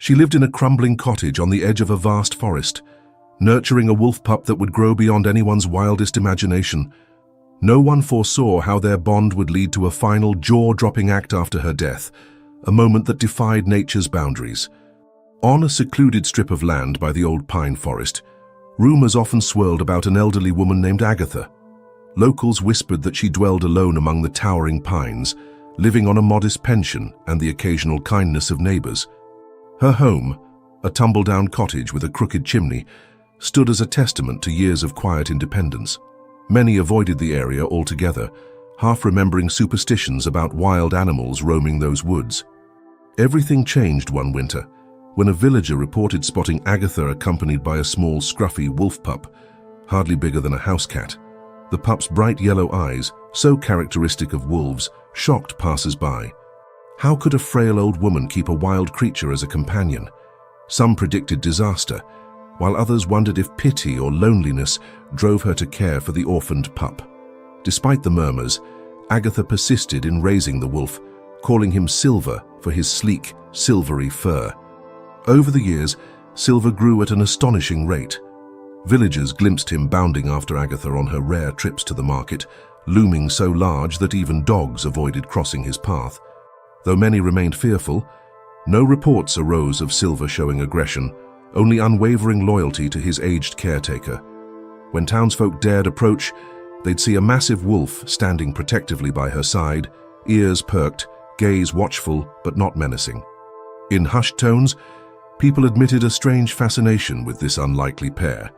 She lived in a crumbling cottage on the edge of a vast forest, nurturing a wolf pup that would grow beyond anyone's wildest imagination. No one foresaw how their bond would lead to a final jaw-dropping act after her death, a moment that defied nature's boundaries. On a secluded strip of land by the old pine forest, rumors often swirled about an elderly woman named Agatha. Locals whispered that she dwelled alone among the towering pines, living on a modest pension and the occasional kindness of neighbors. Her home, a tumble-down cottage with a crooked chimney, stood as a testament to years of quiet independence. Many avoided the area altogether, half remembering superstitions about wild animals roaming those woods. Everything changed one winter, when a villager reported spotting Agatha accompanied by a small, scruffy wolf pup, hardly bigger than a house cat. The pup's bright yellow eyes, so characteristic of wolves, shocked passers-by. How could a frail old woman keep a wild creature as a companion? Some predicted disaster, while others wondered if pity or loneliness drove her to care for the orphaned pup. Despite the murmurs, Agatha persisted in raising the wolf, calling him Silver for his sleek, silvery fur. Over the years, Silver grew at an astonishing rate. Villagers glimpsed him bounding after Agatha on her rare trips to the market, looming so large that even dogs avoided crossing his path. Though many remained fearful, no reports arose of Silver showing aggression, only unwavering loyalty to his aged caretaker. When townsfolk dared approach, they'd see a massive wolf standing protectively by her side, ears perked, gaze watchful but not menacing. In hushed tones, people admitted a strange fascination with this unlikely pair,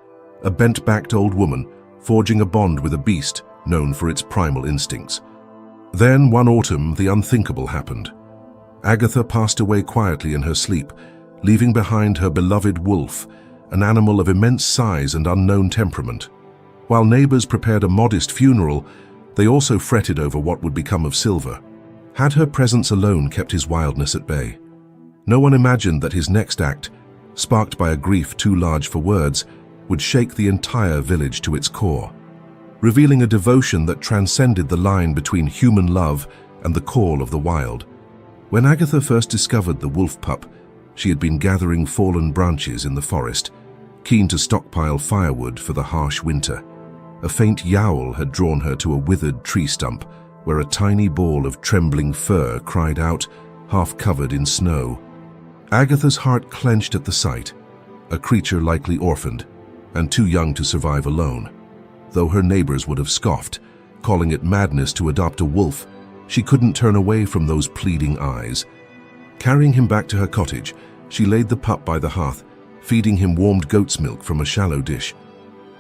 a bent-backed old woman forging a bond with a beast known for its primal instincts. Then, one autumn, the unthinkable happened. Agatha passed away quietly in her sleep, leaving behind her beloved wolf, an animal of immense size and unknown temperament. While neighbors prepared a modest funeral, they also fretted over what would become of Silver. Had her presence alone kept his wildness at bay? No one imagined that his next act, sparked by a grief too large for words, would shake the entire village to its core, revealing a devotion that transcended the line between human love and the call of the wild. When Agatha first discovered the wolf pup, she had been gathering fallen branches in the forest, keen to stockpile firewood for the harsh winter. A faint yowl had drawn her to a withered tree stump, where a tiny ball of trembling fur cried out, half covered in snow. Agatha's heart clenched at the sight, a creature likely orphaned, and too young to survive alone. Though her neighbors would have scoffed, calling it madness to adopt a wolf, she couldn't turn away from those pleading eyes. Carrying him back to her cottage, she laid the pup by the hearth, feeding him warmed goat's milk from a shallow dish.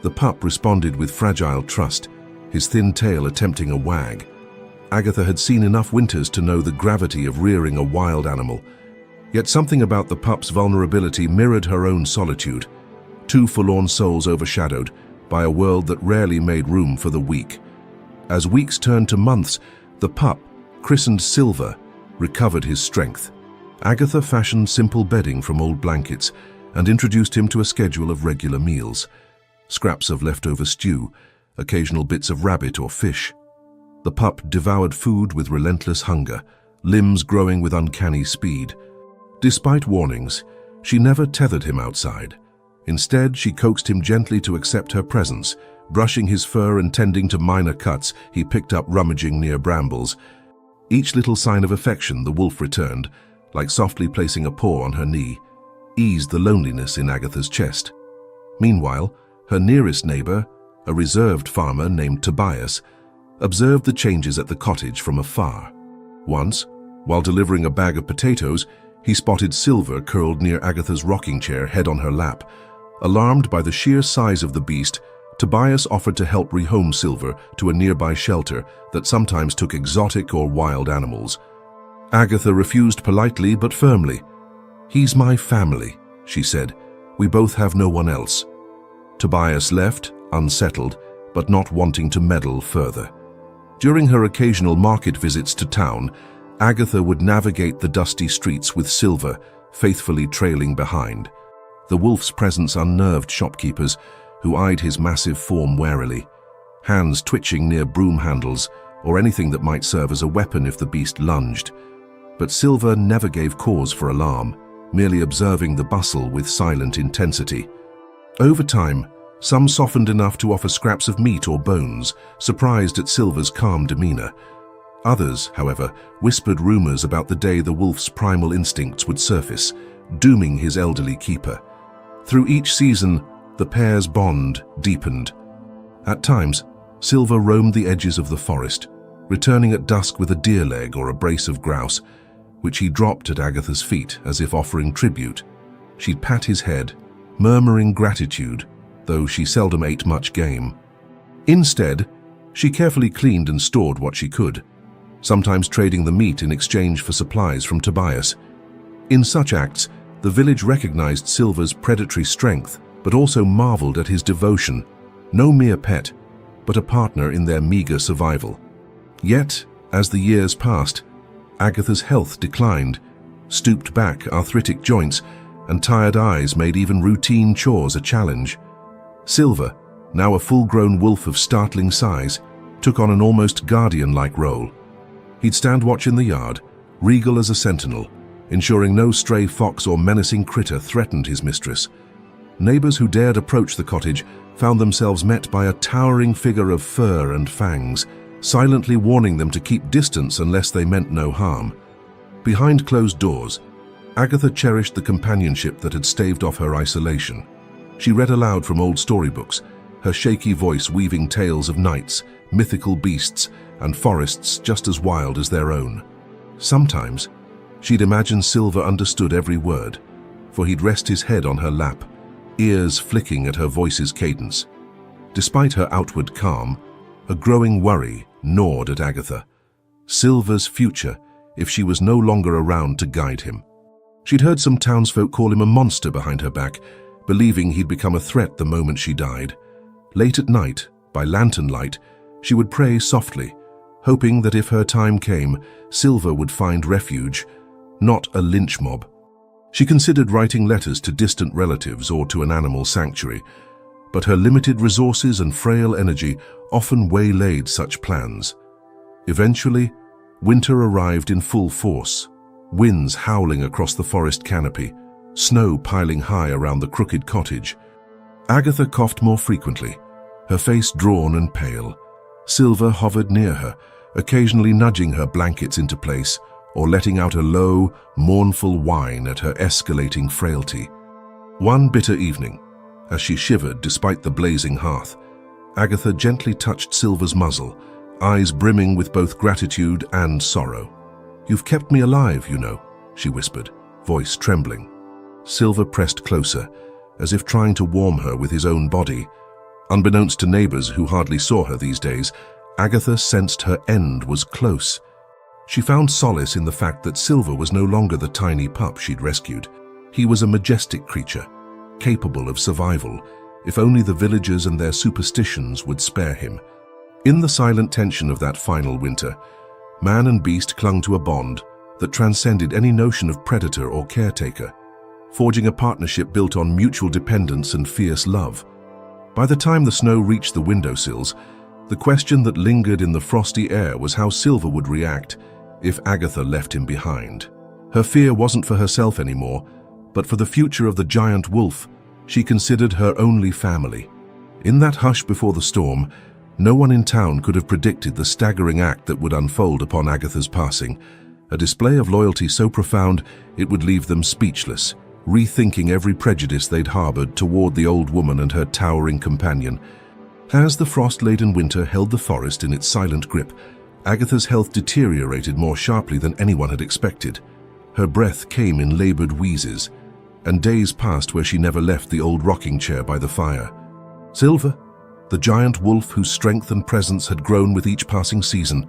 The pup responded with fragile trust, his thin tail attempting a wag. Agatha had seen enough winters to know the gravity of rearing a wild animal, yet something about the pup's vulnerability mirrored her own solitude, two forlorn souls overshadowed by a world that rarely made room for the weak. As weeks turned to months, the pup, christened Silver, recovered his strength. Agatha fashioned simple bedding from old blankets and introduced him to a schedule of regular meals, scraps of leftover stew, occasional bits of rabbit or fish. The pup devoured food with relentless hunger, limbs growing with uncanny speed. Despite warnings, she never tethered him outside. Instead, she coaxed him gently to accept her presence, brushing his fur and tending to minor cuts he picked up rummaging near brambles. Each little sign of affection the wolf returned, like softly placing a paw on her knee, eased the loneliness in Agatha's chest. Meanwhile, her nearest neighbor, a reserved farmer named Tobias, observed the changes at the cottage from afar. Once, while delivering a bag of potatoes, he spotted Silver curled near Agatha's rocking chair, head on her lap. Alarmed by the sheer size of the beast, Tobias offered to help rehome Silver to a nearby shelter that sometimes took exotic or wild animals. Agatha refused politely but firmly. "He's my family," she said. "We both have no one else." Tobias left, unsettled, but not wanting to meddle further. During her occasional market visits to town, Agatha would navigate the dusty streets with Silver, faithfully trailing behind. The wolf's presence unnerved shopkeepers, who eyed his massive form warily, hands twitching near broom handles or anything that might serve as a weapon if the beast lunged. But Silver never gave cause for alarm, merely observing the bustle with silent intensity. Over time, some softened enough to offer scraps of meat or bones, surprised at Silver's calm demeanor. Others, however, whispered rumors about the day the wolf's primal instincts would surface, dooming his elderly keeper. Through each season, the pair's bond deepened. At times, Silver roamed the edges of the forest, returning at dusk with a deer leg or a brace of grouse, which he dropped at Agatha's feet as if offering tribute. She'd pat his head, murmuring gratitude, though she seldom ate much game. Instead, she carefully cleaned and stored what she could, sometimes trading the meat in exchange for supplies from Tobias. In such acts, the village recognized Silver's predatory strength, but also marveled at his devotion, no mere pet, but a partner in their meager survival. Yet, as the years passed, Agatha's health declined. Stooped back, arthritic joints, and tired eyes made even routine chores a challenge. Silver, now a full-grown wolf of startling size, took on an almost guardian-like role. He'd stand watch in the yard, regal as a sentinel, ensuring no stray fox or menacing critter threatened his mistress. Neighbors who dared approach the cottage found themselves met by a towering figure of fur and fangs, silently warning them to keep distance unless they meant no harm. Behind closed doors, Agatha cherished the companionship that had staved off her isolation. She read aloud from old storybooks, her shaky voice weaving tales of knights, mythical beasts, and forests just as wild as their own. Sometimes, she'd imagine Silver understood every word, for he'd rest his head on her lap, ears flicking at her voice's cadence. Despite her outward calm, a growing worry gnawed at Agatha. Silver's future, if she was no longer around to guide him. She'd heard some townsfolk call him a monster behind her back, believing he'd become a threat the moment she died. Late at night, by lantern light, she would pray softly, hoping that if her time came, Silver would find refuge, not a lynch mob. She considered writing letters to distant relatives or to an animal sanctuary, but her limited resources and frail energy often waylaid such plans. Eventually, winter arrived in full force, winds howling across the forest canopy, snow piling high around the crooked cottage. Agatha coughed more frequently, her face drawn and pale. Silver hovered near her, occasionally nudging her blankets into place or letting out a low, mournful whine at her escalating frailty. One bitter evening, as she shivered despite the blazing hearth, Agatha gently touched Silver's muzzle, eyes brimming with both gratitude and sorrow. "You've kept me alive, you know," she whispered, voice trembling. Silver pressed closer, as if trying to warm her with his own body. Unbeknownst to neighbors who hardly saw her these days, Agatha sensed her end was close. She found solace in the fact that Silver was no longer the tiny pup she'd rescued. He was a majestic creature, capable of survival, if only the villagers and their superstitions would spare him. In the silent tension of that final winter, man and beast clung to a bond that transcended any notion of predator or caretaker, forging a partnership built on mutual dependence and fierce love. By the time the snow reached the windowsills, the question that lingered in the frosty air was how Silver would react if Agatha left him behind. Her fear wasn't for herself anymore, but for the future of the giant wolf she considered her only family. In that hush before the storm, no one in town could have predicted the staggering act that would unfold upon Agatha's passing, a display of loyalty so profound it would leave them speechless, rethinking every prejudice they'd harbored toward the old woman and her towering companion. As the frost-laden winter held the forest in its silent grip, Agatha's health deteriorated more sharply than anyone had expected. Her breath came in labored wheezes, and days passed where she never left the old rocking chair by the fire. Silver, the giant wolf whose strength and presence had grown with each passing season,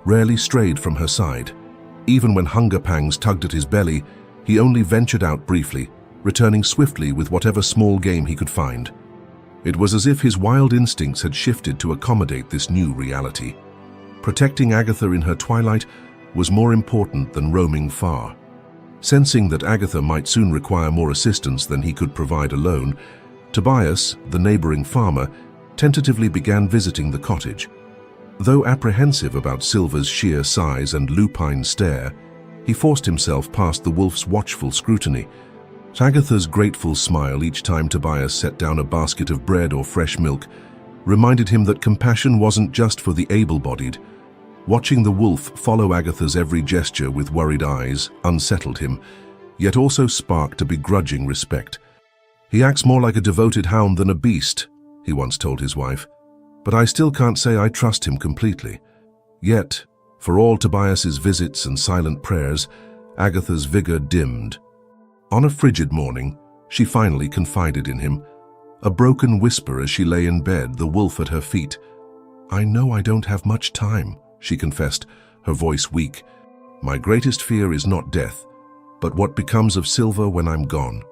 rarely strayed from her side. Even when hunger pangs tugged at his belly, he only ventured out briefly, returning swiftly with whatever small game he could find. It was as if his wild instincts had shifted to accommodate this new reality. Protecting Agatha in her twilight was more important than roaming far. Sensing that Agatha might soon require more assistance than he could provide alone, Tobias, the neighboring farmer, tentatively began visiting the cottage. Though apprehensive about Silver's sheer size and lupine stare, He forced himself past the wolf's watchful scrutiny. Agatha's grateful smile each time Tobias set down a basket of bread or fresh milk reminded him that compassion wasn't just for the able-bodied. Watching the wolf follow Agatha's every gesture with worried eyes unsettled him, yet also sparked a begrudging respect. "He acts more like a devoted hound than a beast," he once told his wife, "but I still can't say I trust him completely." Yet, for all Tobias's visits and silent prayers, Agatha's vigor dimmed. On a frigid morning, she finally confided in him, a broken whisper as she lay in bed, the wolf at her feet. "I know I don't have much time," she confessed, her voice weak. "My greatest fear is not death, but what becomes of Silver when I'm gone."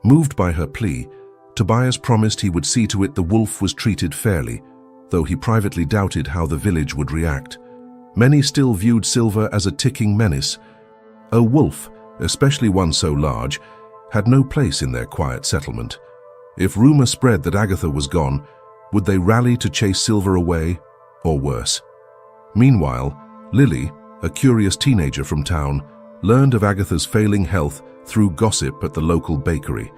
Moved by her plea, Tobias promised he would see to it the wolf was treated fairly, though he privately doubted how the village would react. Many still viewed Silver as a ticking menace. A wolf, especially one so large, had no place in their quiet settlement. If rumor spread that Agatha was gone, would they rally to chase Silver away, or worse? Meanwhile, Lily, a curious teenager from town, learned of Agatha's failing health through gossip at the local bakery.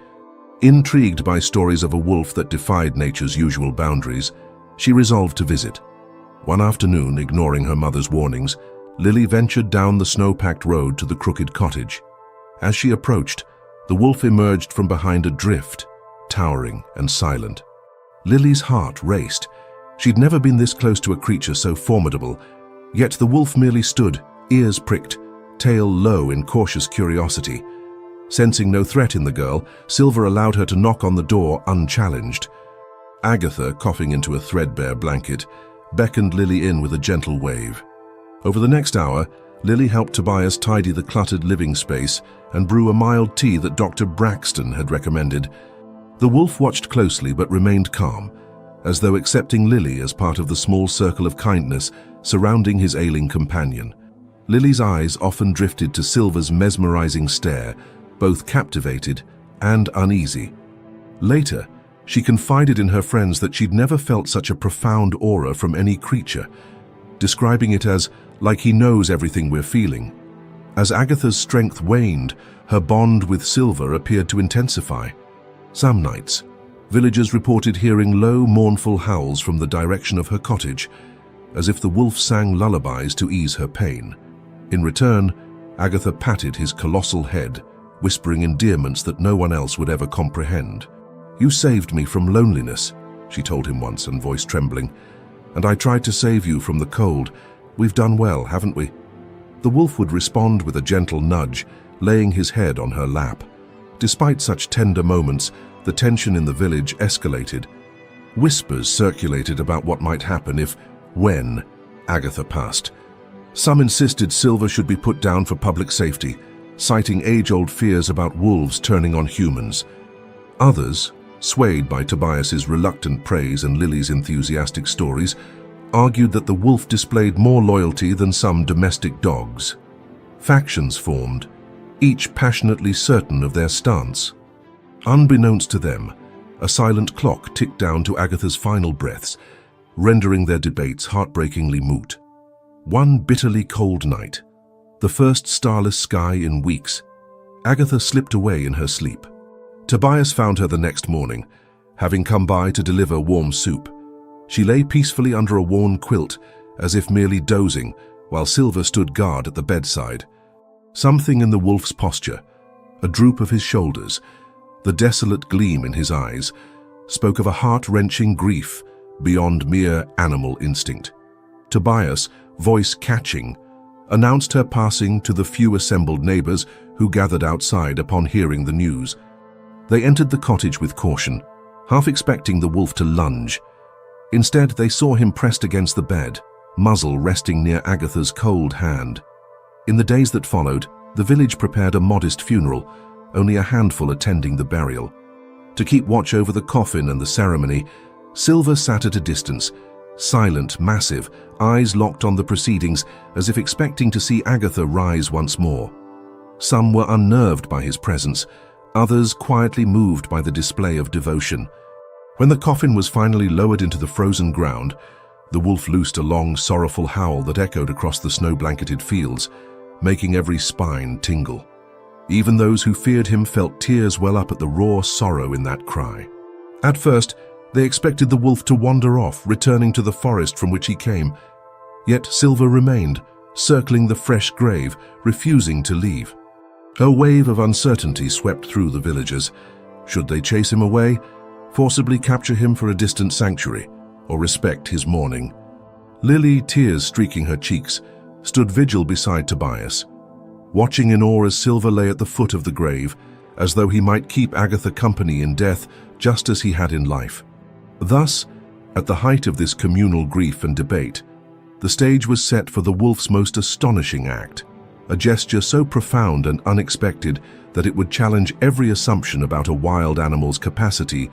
Intrigued by stories of a wolf that defied nature's usual boundaries, she resolved to visit. One afternoon, ignoring her mother's warnings, Lily ventured down the snow-packed road to the crooked cottage. As she approached, the wolf emerged from behind a drift, towering and silent. Lily's heart raced. She'd never been this close to a creature so formidable, yet the wolf merely stood, ears pricked, tail low in cautious curiosity. Sensing no threat in the girl, Silver allowed her to knock on the door unchallenged. Agatha, coughing into a threadbare blanket, beckoned Lily in with a gentle wave. Over the next hour, Lily helped Tobias tidy the cluttered living space and brew a mild tea that Dr. Braxton had recommended. The wolf watched closely but remained calm, as though accepting Lily as part of the small circle of kindness surrounding his ailing companion. Lily's eyes often drifted to Silver's mesmerizing stare, both captivated and uneasy. Later, she confided in her friends that she'd never felt such a profound aura from any creature, describing it as like he knows everything we're feeling. As Agatha's strength waned, her bond with Silver appeared to intensify. Some nights, villagers reported hearing low, mournful howls from the direction of her cottage, as if the wolf sang lullabies to ease her pain. In return, Agatha patted his colossal head, whispering endearments that no one else would ever comprehend. "You saved me from loneliness," she told him once, and voice trembling, "and I tried to save you from the cold. We've done well, haven't we?" The wolf would respond with a gentle nudge, laying his head on her lap. Despite such tender moments, the tension in the village escalated. Whispers circulated about what might happen when Agatha passed. Some insisted Silver should be put down for public safety, citing age-old fears about wolves turning on humans. Others, swayed by Tobias's reluctant praise and Lily's enthusiastic stories, argued that the wolf displayed more loyalty than some domestic dogs. Factions formed, each passionately certain of their stance. Unbeknownst to them, a silent clock ticked down to Agatha's final breaths, rendering their debates heartbreakingly moot. One bitterly cold night, the first starless sky in weeks, Agatha slipped away in her sleep. Tobias found her the next morning, having come by to deliver warm soup. She lay peacefully under a worn quilt, as if merely dozing, while Silver stood guard at the bedside. Something in the wolf's posture, a droop of his shoulders, the desolate gleam in his eyes, spoke of a heart-wrenching grief beyond mere animal instinct. Tobias, voice catching, announced her passing to the few assembled neighbors who gathered outside upon hearing the news. They entered the cottage with caution, half expecting the wolf to lunge. Instead, they saw him pressed against the bed, muzzle resting near Agatha's cold hand. In the days that followed, the village prepared a modest funeral, only a handful attending the burial. To keep watch over the coffin and the ceremony, Silver sat at a distance, silent, massive, eyes locked on the proceedings, as if expecting to see Agatha rise once more. Some were unnerved by his presence, others quietly moved by the display of devotion. When the coffin was finally lowered into the frozen ground, the wolf loosed a long, sorrowful howl that echoed across the snow-blanketed fields. making every spine tingle. Even those who feared him felt tears well up at the raw sorrow in that cry. At first, they expected the wolf to wander off, returning to the forest from which he came. Yet Silver remained, circling the fresh grave, refusing to leave. A wave of uncertainty swept through the villagers. Should they chase him away, forcibly capture him for a distant sanctuary, or respect his mourning? Lily, tears streaking her cheeks, stood vigil beside Tobias, watching in awe as Silver lay at the foot of the grave, as though he might keep Agatha company in death just as he had in life. Thus, at the height of this communal grief and debate, the stage was set for the wolf's most astonishing act, a gesture so profound and unexpected that it would challenge every assumption about a wild animal's capacity